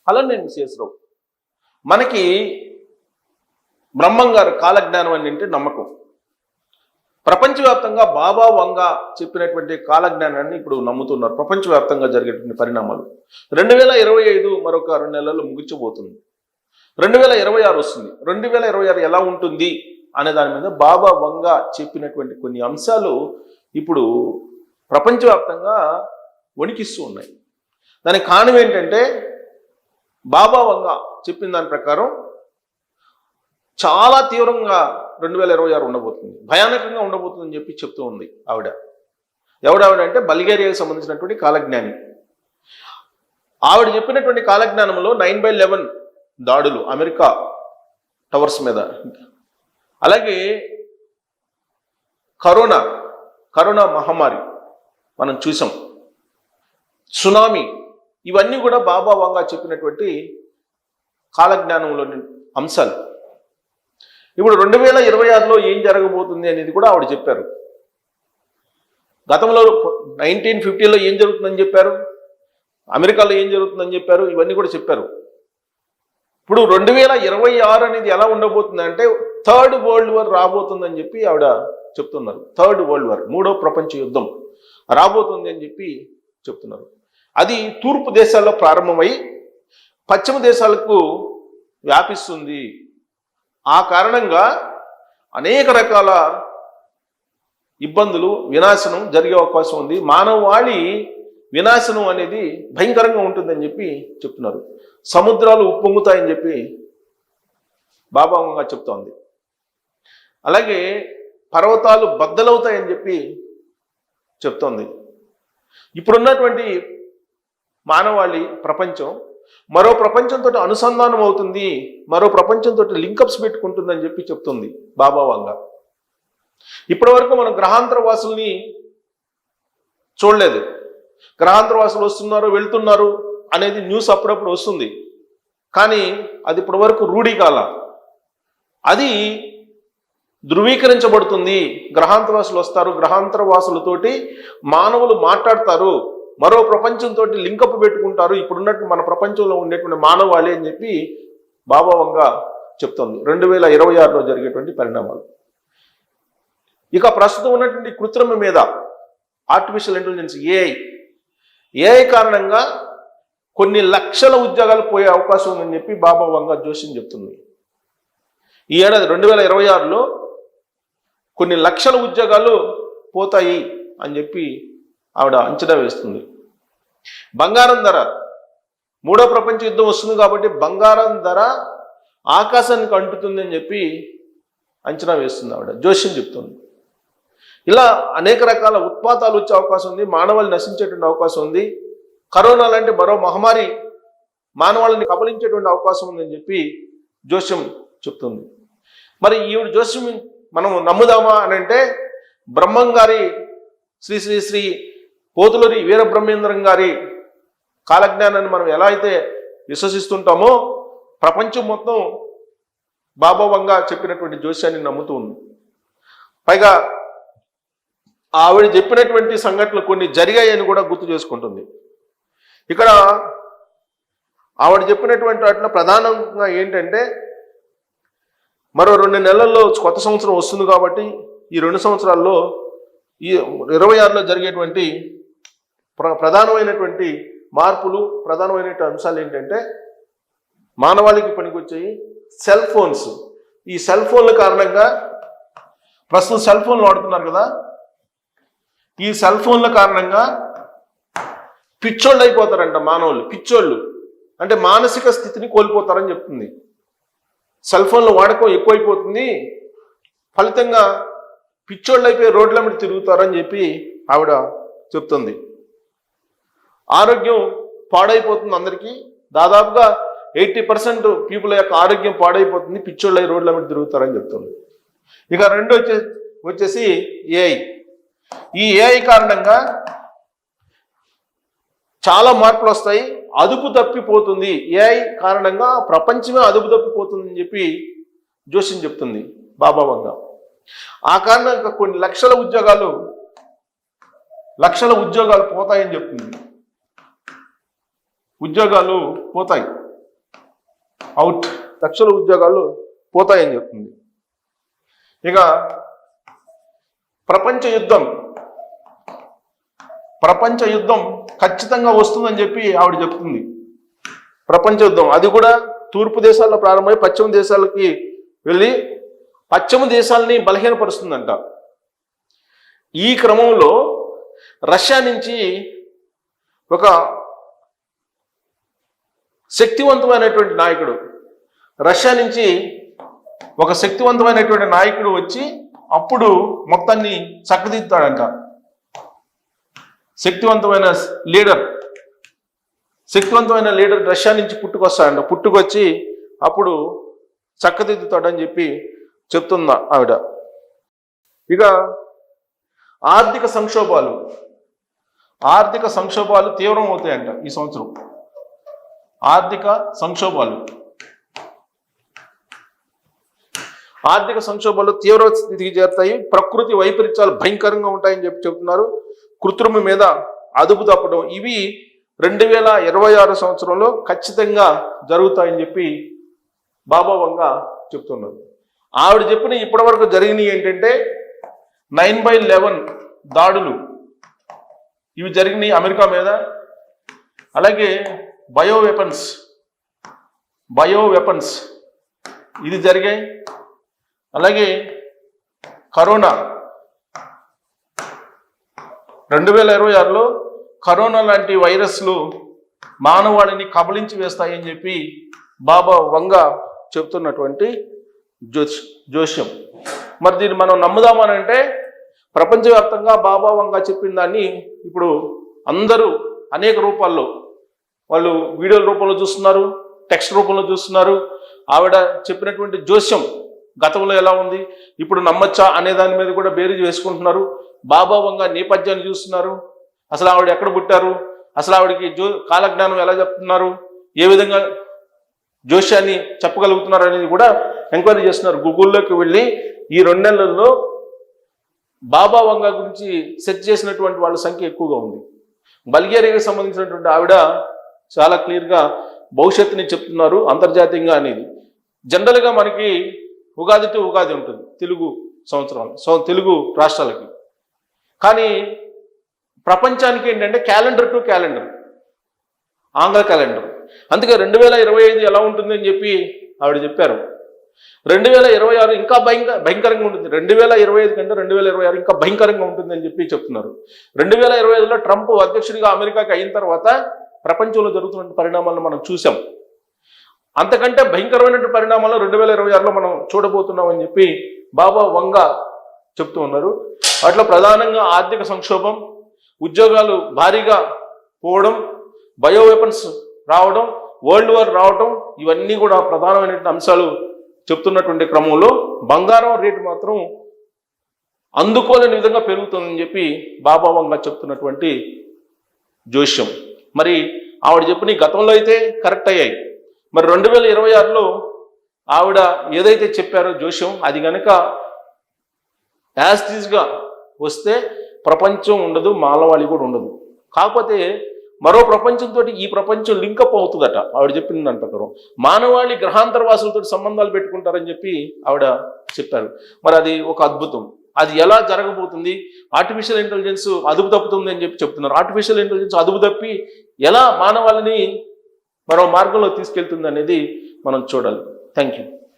అలనేని శేషరావు మనకి బ్రహ్మం గారు కాలజ్ఞానం అని అంటే నమ్మకం. ప్రపంచవ్యాప్తంగా బాబా వంగ చెప్పినటువంటి కాలజ్ఞానాన్ని ఇప్పుడు నమ్ముతున్నారు. ప్రపంచవ్యాప్తంగా జరిగేటువంటి పరిణామాలు 2025 మరొక 2 నెలల్లో ముగిసిపోతుంది. 2026 వస్తుంది. 2026 ఎలా ఉంటుంది అనే దాని మీద బాబా వంగ చెప్పినటువంటి కొన్ని అంశాలు ఇప్పుడు ప్రపంచవ్యాప్తంగా వణికిస్తూ ఉన్నాయి. దానికి కారణం ఏంటంటే బాబా వంగ చెప్పిన దాని ప్రకారం చాలా తీవ్రంగా 2026 ఉండబోతుంది, భయానకంగా ఉండబోతుందని చెప్పి చెప్తూ ఉంది ఆవిడ. ఎవడావిడ అంటే బల్గేరియాకి సంబంధించినటువంటి కాలజ్ఞాని. ఆవిడ చెప్పినటువంటి కాలజ్ఞానంలో 9/11 దాడులు అమెరికా టవర్స్ మీద, అలాగే కరోనా మహమ్మారి మనం చూసాం, సునామీ, ఇవన్నీ కూడా బాబా వంగ చెప్పినటువంటి కాలజ్ఞానంలోని అంశాలు. ఇప్పుడు 2026లో ఏం జరగబోతుంది అనేది కూడా ఆవిడ చెప్పారు. గతంలో 1950లో ఏం జరుగుతుందని చెప్పారు, అమెరికాలో ఏం జరుగుతుందని చెప్పారు, ఇవన్నీ కూడా చెప్పారు. ఇప్పుడు 2026 అనేది ఎలా ఉండబోతుంది అంటే థర్డ్ వరల్డ్ వార్ రాబోతుందని చెప్పి ఆవిడ చెప్తున్నారు. థర్డ్ వరల్డ్ వార్, 3వ ప్రపంచ యుద్ధం రాబోతుంది అని చెప్పి చెప్తున్నారు. అది తూర్పు దేశాల్లో ప్రారంభమై పశ్చిమ దేశాలకు వ్యాపిస్తుంది. ఆ కారణంగా అనేక రకాల ఇబ్బందులు, వినాశనం జరిగే అవకాశం ఉంది. మానవాళి వినాశనం అనేది భయంకరంగా ఉంటుందని చెప్పి చెప్తున్నారు. సముద్రాలు ఉప్పొంగుతాయని చెప్పి బాబా వంగ చెప్తోంది. అలాగే పర్వతాలు బద్దలవుతాయని చెప్పి చెప్తోంది. ఇప్పుడున్నటువంటి మానవాళి ప్రపంచం మరో ప్రపంచంతో అనుసంధానం అవుతుంది, మరో ప్రపంచంతో లింకప్స్ పెట్టుకుంటుందని చెప్పి చెప్తుంది బాబా వంగ. ఇప్పటి వరకు మనం గ్రహాంతర వాసుల్ని చూడలేదు. గ్రహాంతర వాసులు వస్తున్నారు, వెళ్తున్నారు అనేది న్యూస్ అప్పుడప్పుడు వస్తుంది, కానీ అది ఇప్పటి వరకు రూఢి కాల. అది ధృవీకరించబడుతుంది. గ్రహాంతర వాసులు వస్తారు, గ్రహాంతర వాసులతోటి మానవులు మాట్లాడతారు, మరో ప్రపంచంతో లింకప్ పెట్టుకుంటారు, ఇప్పుడున్నట్టు మన ప్రపంచంలో ఉండేటువంటి మానవాళి అని చెప్పి బాబా వంగ చెప్తోంది. 2026లో జరిగేటువంటి పరిణామాలు. ఇక ప్రస్తుతం ఉన్నటువంటి కృత్రిమ మీద, ఆర్టిఫిషియల్ ఇంటెలిజెన్స్, ఏఐ కారణంగా కొన్ని లక్షల ఉద్యోగాలు పోయే అవకాశం ఉందని చెప్పి బాబా వంగ జోషిని చెప్తుంది. ఈ ఏడాది 2026లో కొన్ని లక్షల ఉద్యోగాలు పోతాయి అని చెప్పి ఆవిడ అంచనా వేస్తుంది. బంగారం ధర, 3వ ప్రపంచ యుద్ధం వస్తుంది కాబట్టి బంగారం ధర ఆకాశానికి అంటుతుంది అని చెప్పి అంచనా వేస్తుంది ఆవిడ, జోషిని చెప్తుంది. ఇలా అనేక రకాల ఉత్పాతాలు వచ్చే అవకాశం ఉంది, మానవాళి నశించేటువంటి అవకాశం ఉంది. కరోనా లాంటి మరో మహమ్మారి మానవాళిని కబలించేటువంటి అవకాశం ఉందని చెప్పి జోస్యం చెప్తుంది. మరి ఈవిడ జోస్యం మనం నమ్ముదామా అని అంటే బ్రహ్మం గారి శ్రీ శ్రీ శ్రీ పోతులూరి వీరబ్రహ్మేంద్రం గారి కాలజ్ఞానాన్ని మనం ఎలా అయితే విశ్వసిస్తుంటామో ప్రపంచం మొత్తం బాబా వంగ చెప్పినటువంటి జోస్యాన్ని నమ్ముతూ ఉంది. పైగా ఆవిడ చెప్పినటువంటి సంఘటనలు కొన్ని జరిగాయని కూడా గుర్తు చేసుకుంటుంది. ఇక్కడ ఆవిడ చెప్పినటువంటి వాటిలో ప్రధానంగా ఏంటంటే మరో 2 నెలల్లో కొత్త సంవత్సరం వస్తుంది కాబట్టి ఈ 2 సంవత్సరాల్లో ఈ 26లో జరిగేటువంటి ప్రధానమైనటువంటి మార్పులు, ప్రధానమైనటువంటి అంశాలు ఏంటంటే మానవాళికి పనికొచ్చాయి సెల్ ఫోన్స్. ఈ సెల్ ఫోన్ల కారణంగా ప్రస్తుతం సెల్ ఫోన్లు వాడుతున్నారు కదా, ఈ సెల్ ఫోన్ల కారణంగా పిచ్చోళ్ళు అయిపోతారంట మానవులు. పిచ్చోళ్ళు అంటే మానసిక స్థితిని కోల్పోతారని చెప్తుంది. సెల్ ఫోన్ల వాడకం ఎక్కువైపోతుంది, ఫలితంగా పిచ్చోళ్ళు అయిపోయి రోడ్ల మీద తిరుగుతారని చెప్పి ఆవిడ చెప్తుంది. ఆరోగ్యం పాడైపోతుంది అందరికీ. దాదాపుగా 80% పీపుల్ యొక్క ఆరోగ్యం పాడైపోతుంది, పిచ్చోళ్ళు అయి రోడ్ల మీద తిరుగుతారని చెప్తుంది. ఇక రెండు వచ్చేసి ఏఐ. ఈ ఏఐ కారణంగా చాలా మార్పులు వస్తాయి, అదుపు తప్పిపోతుంది. ఏఐ కారణంగా ప్రపంచమే అదుపు తప్పిపోతుందని చెప్పి జోషిని చెప్తుంది బాబా వంగ. ఆ కారణంగా కొన్ని లక్షల ఉద్యోగాలు పోతాయని చెప్తుంది. ఉద్యోగాలు పోతాయి. అవుట్, లక్షల ఉద్యోగాలు పోతాయని చెప్తుంది. ఇక ప్రపంచ యుద్ధం ఖచ్చితంగా వస్తుందని చెప్పి ఆవిడ చెప్తుంది. ప్రపంచ యుద్ధం అది కూడా తూర్పు దేశాల్లో ప్రారంభమై పశ్చిమ దేశాలకి వెళ్ళి పశ్చిమ దేశాలని బలహీనపరుస్తుందంట. ఈ క్రమంలో రష్యా నుంచి ఒక శక్తివంతమైనటువంటి నాయకుడు వచ్చి అప్పుడు మొత్తాన్ని చక్కదిద్దుతాడంట. శక్తివంతమైన లీడర్ రష్యా నుంచి పుట్టుకొస్తాడంట. పుట్టుకొచ్చి అప్పుడు చక్కదిద్దుతాడని చెప్పి చెప్తుందా ఆవిడ. ఇక ఆర్థిక సంక్షోభాలు తీవ్రం అవుతాయంట ఈ సంవత్సరం. ఆర్థిక సంక్షోభాలు తీవ్ర స్థితికి చేరుతాయి. ప్రకృతి వైపరీత్యాలు భయంకరంగా ఉంటాయని చెప్పి చెప్తున్నారు. కృత్రిమ మీద అదుపు తప్పడం ఇవి 2026 సంవత్సరంలో ఖచ్చితంగా జరుగుతాయని చెప్పి బాబా వంగ చెప్తున్నారు. ఆవిడ చెప్పిన ఇప్పటివరకు జరిగినవి ఏంటంటే 9/11 దాడులు ఇవి జరిగినాయి అమెరికా మీద. అలాగే బయో వెపన్స్ ఇది జరిగాయి. అలాగే కరోనా 2026లో కరోనా లాంటి వైరస్లు మానవాళిని కబళించి వేస్తాయని చెప్పి బాబా వంగ చెప్తున్నటువంటి జోస్యం. మరి దీన్ని మనం నమ్ముదామనంటే ప్రపంచవ్యాప్తంగా బాబా వంగ చెప్పిన దాన్ని ఇప్పుడు అందరూ అనేక రూపాల్లో వాళ్ళు వీడియోల రూపంలో చూస్తున్నారు, టెక్స్ట్ రూపంలో చూస్తున్నారు. ఆవిడ చెప్పినటువంటి జోస్యం గతంలో ఎలా ఉంది, ఇప్పుడు నమ్మచ్చా అనే దాని మీద కూడా బేరీజు వేసుకుంటున్నారు. బాబా వంగ నేపథ్యాన్ని చూస్తున్నారు. అసలు ఆవిడ ఎక్కడ పుట్టారు, అసలు ఆవిడకి కాలజ్ఞానం ఎలా చెప్తున్నారు, ఏ విధంగా జోస్యాన్ని చెప్పగలుగుతున్నారు అనేది కూడా ఎంక్వైరీ చేస్తున్నారు. గూగుల్లోకి వెళ్ళి ఈ 2 నెలల్లో బాబా వంగ గురించి సెర్చ్ చేసినటువంటి వాళ్ళ సంఖ్య ఎక్కువగా ఉంది. బల్గేరియాకి సంబంధించినటువంటి ఆవిడ చాలా క్లియర్గా భవిష్యత్తుని చెప్తున్నారు అంతర్జాతీయంగా అనేది. జనరల్గా మనకి ఉగాది టు ఉగాది ఉంటుంది తెలుగు సంవత్సరం, తెలుగు రాష్ట్రాలకి. కానీ ప్రపంచానికి ఏంటంటే క్యాలెండర్ టు క్యాలెండర్, ఆంగ్ల క్యాలెండర్. అందుకే 2025 ఎలా ఉంటుంది అని చెప్పి ఆవిడ చెప్పారు. 2026 ఇంకా భయంకరంగా ఉంటుంది. 2025 కంటే 2026 ఇంకా భయంకరంగా ఉంటుంది అని చెప్పి చెప్తున్నారు. 2025లో ట్రంప్ అధ్యక్షుడిగా అమెరికాకి అయిన తర్వాత ప్రపంచంలో జరుగుతున్న పరిణామాలను మనం చూసాం. అంతకంటే భయంకరమైన పరిణామాలు 2026లో మనం చూడబోతున్నామని చెప్పి బాబా వంగ చెప్తూ ఉన్నారు. వాటిలో ప్రధానంగా ఆర్థిక సంక్షోభం, ఉద్యోగాలు భారీగా పోవడం, బయో వెపన్స్ రావడం, వరల్డ్ వార్ రావడం, ఇవన్నీ కూడా ప్రధానమైనటువంటి అంశాలు చెప్తున్నటువంటి క్రమంలో బంగారం రేటు మాత్రం అందుకోలేని విధంగా పెరుగుతుందని చెప్పి బాబా వంగ చెప్తున్నటువంటి జోస్యం. మరి ఆవిడ చెప్పిన గతంలో అయితే కరెక్ట్ అయ్యాయి. మరి 2026లో ఆవిడ ఏదైతే చెప్పారో జోస్యం అది కనుక యాస్టీజ్గా వస్తే ప్రపంచం ఉండదు, మానవాళి కూడా ఉండదు. కాకపోతే మరో ప్రపంచంతో ఈ ప్రపంచం లింకప్ అవుతుందట ఆవిడ చెప్పిన దాని ప్రకారం. మానవాళి గ్రహాంతరవాసులతో సంబంధాలు పెట్టుకుంటారని చెప్పి ఆవిడ చెప్పారు. మరి అది ఒక అద్భుతం. అది ఎలా జరగబోతుంది, ఆర్టిఫిషియల్ ఇంటెలిజెన్స్ అదుపు తప్పుతుంది అని చెప్పి చెప్తున్నారు. ఆర్టిఫిషియల్ ఇంటెలిజెన్స్ అదుపు తప్పి ఎలా మానవాళిని మరో మార్గంలో తీసుకెళ్తుంది అనేది మనం చూడాలి. Thank you.